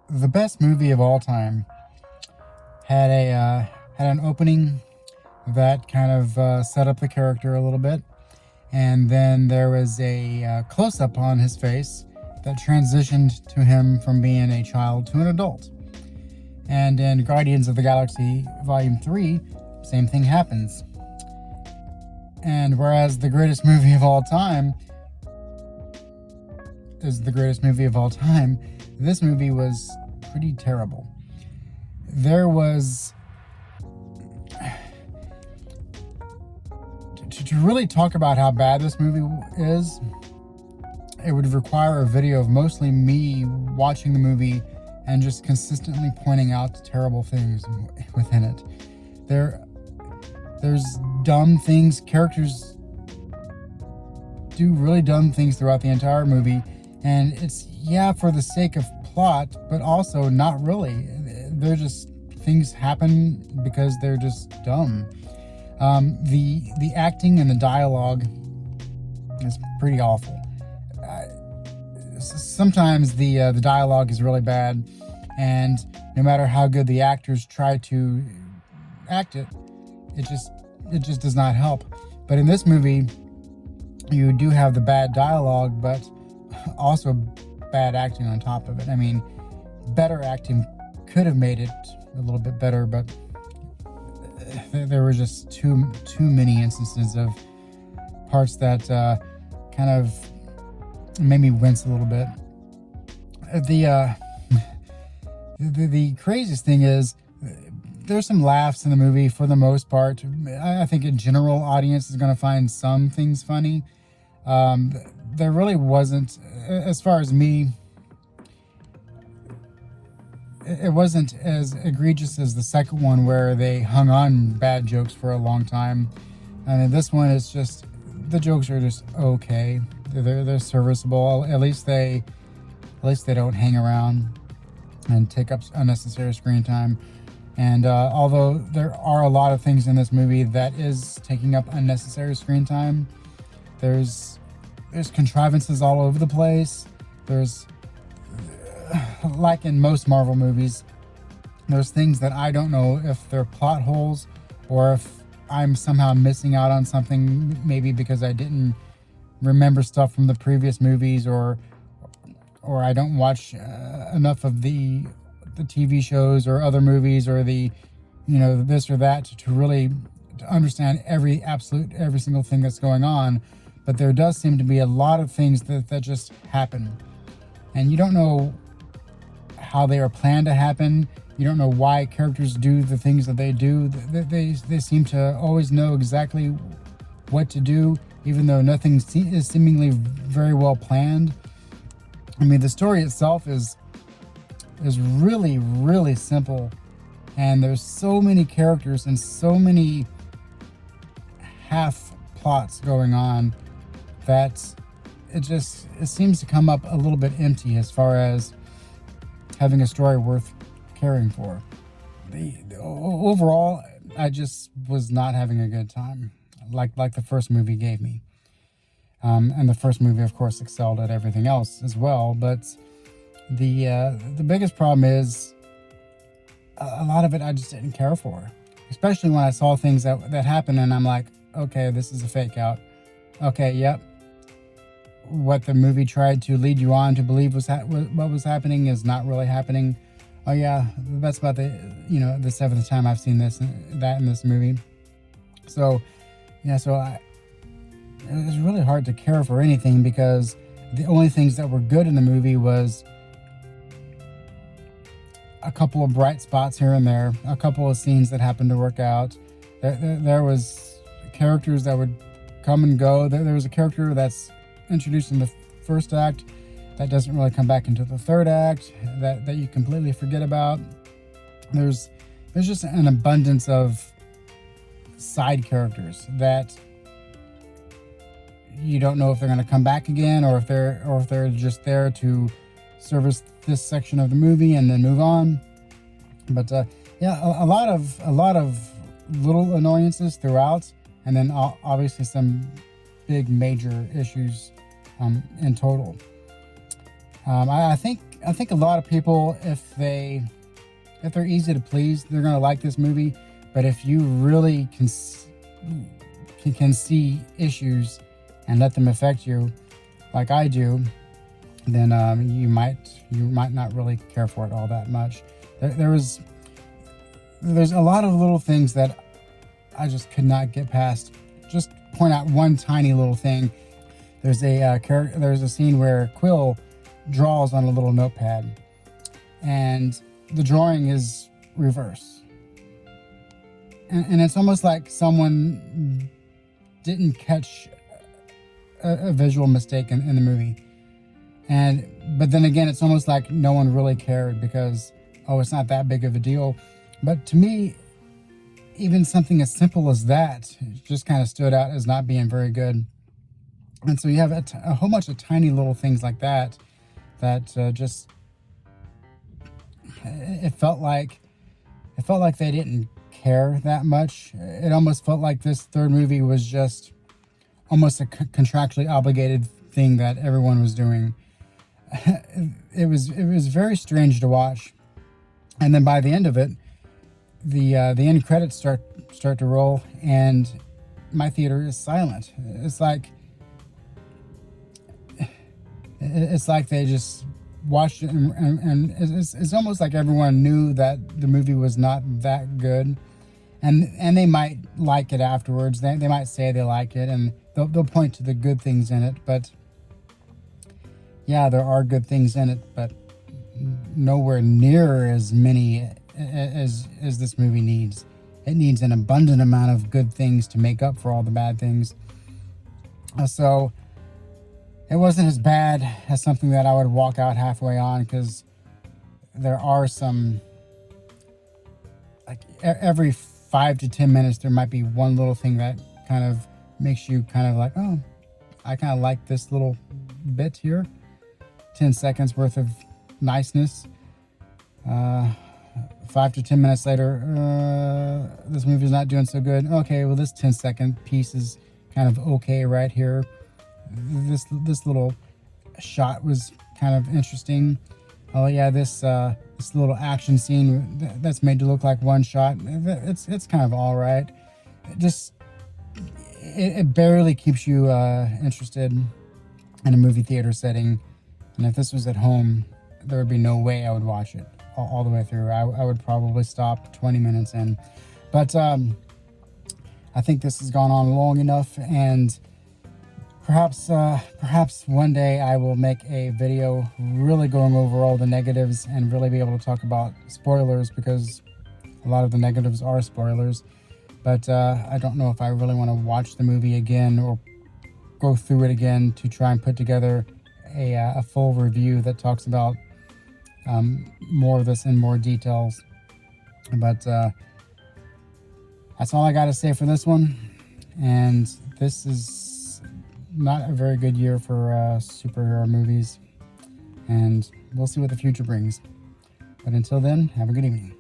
the best movie of all time had an opening that kind of set up the character a little bit, and then there was a close up on his face that transitioned to him from being a child to an adult. And in Guardians of the Galaxy Volume 3, same thing happens. And whereas the greatest movie of all time is the greatest movie of all time, this movie was pretty terrible. There was... To really talk about how bad this movie is, it would require a video of mostly me watching the movie and just consistently pointing out terrible things within it. There's dumb things. Characters do really dumb things throughout the entire movie, and it's, yeah, for the sake of plot, but also not really. They're just, things happen because they're just dumb. The acting and the dialogue is pretty awful. Sometimes the dialogue is really bad, and no matter how good the actors try to act it, it just does not help. But in this movie, you do have the bad dialogue, but also bad acting on top of it. I mean, better acting could have made it a little bit better, but there were just too many instances of parts that kind of made me wince a little bit. The craziest thing is there's some laughs in the movie for the most part. I think a general audience is going to find some things funny. There really wasn't, as far as me, it wasn't as egregious as the second one where they hung on bad jokes for a long time. And this one is just, the jokes are just okay. They're serviceable. At least they don't hang around and take up unnecessary screen time. And although there are a lot of things in this movie that is taking up unnecessary screen time, there's contrivances all over the place. There's, like in most Marvel movies, there's things that I don't know if they're plot holes or if I'm somehow missing out on something, maybe because I didn't remember stuff from the previous movies, or I don't watch enough of the TV shows or other movies, or the, this or that to really understand every single thing that's going on. But there does seem to be a lot of things that just happen, and you don't know how they are planned to happen. You don't know why characters do the things that they do. They seem to always know exactly what to do, even though nothing is seemingly very well planned. I mean, the story itself is really, really simple, and there's so many characters and so many half plots going on that it seems to come up a little bit empty as far as having a story worth caring for. Overall, I just was not having a good time, like the first movie gave me. And the first movie, of course, excelled at everything else as well. But the biggest problem is a lot of it I just didn't care for, especially when I saw things that happened, and I'm like, okay, this is a fake out. Okay, yep. What the movie tried to lead you on to believe what was happening is not really happening. Oh yeah, that's about the seventh time I've seen that in this movie. So yeah, it was really hard to care for anything, because the only things that were good in the movie was a couple of bright spots here and there, a couple of scenes that happened to work out. There was characters that would come and go. There was a character that's introduced in the first act that doesn't really come back into the third act, that you completely forget about. There's just an abundance of side characters that you don't know if they're going to come back again, or if they're just there to service this section of the movie and then move on. But yeah, a lot of little annoyances throughout, and then obviously some big major issues in total. I think I think a lot of people, if they're easy to please, they're gonna like this movie. But if you really can see issues and let them affect you, like I do, then you might not really care for it all that much. There's a lot of little things that I just could not get past. Just point out one tiny little thing. There's a scene where Quill draws on a little notepad, and the drawing is reverse, and it's almost like someone didn't catch a visual mistake in the movie. But then again, it's almost like no one really cared because, oh, it's not that big of a deal. But to me, even something as simple as that just kind of stood out as not being very good. And so you have a whole bunch of tiny little things like that just, it felt like they didn't care that much. It almost felt like this third movie was just almost a contractually obligated thing that everyone was doing. It was very strange to watch. And then by the end of it, the end credits start to roll, and my theater is silent. It's like they just watched it, and it's almost like everyone knew that the movie was not that good, and they might like it afterwards. They might say they like it, and they'll point to the good things in it. But yeah, there are good things in it, but nowhere near as many as this movie needs. It needs an abundant amount of good things to make up for all the bad things. So it wasn't as bad as something that I would walk out halfway on, because there are some, like every 5 to 10 minutes, there might be one little thing that kind of makes you kind of like, oh, I kind of like this little bit here. 10 seconds worth of niceness. 5 to 10 minutes later, this movie's not doing so good. Okay, well, this 10-second piece is kind of okay right here. This little shot was kind of interesting. Oh yeah, this little action scene that's made to look like one shot, it's kind of all right. It barely keeps you interested in a movie theater setting. And if this was at home, there would be no way I would watch it all the way through. I would probably stop 20 minutes in. But I think this has gone on long enough, and perhaps one day I will make a video really going over all the negatives and really be able to talk about spoilers, because a lot of the negatives are spoilers. But I don't know if I really want to watch the movie again or go through it again to try and put together a full review that talks about more of this in more details. But that's all I got to say for this one. And this is not a very good year for superhero movies, and we'll see what the future brings. But until then, have a good evening.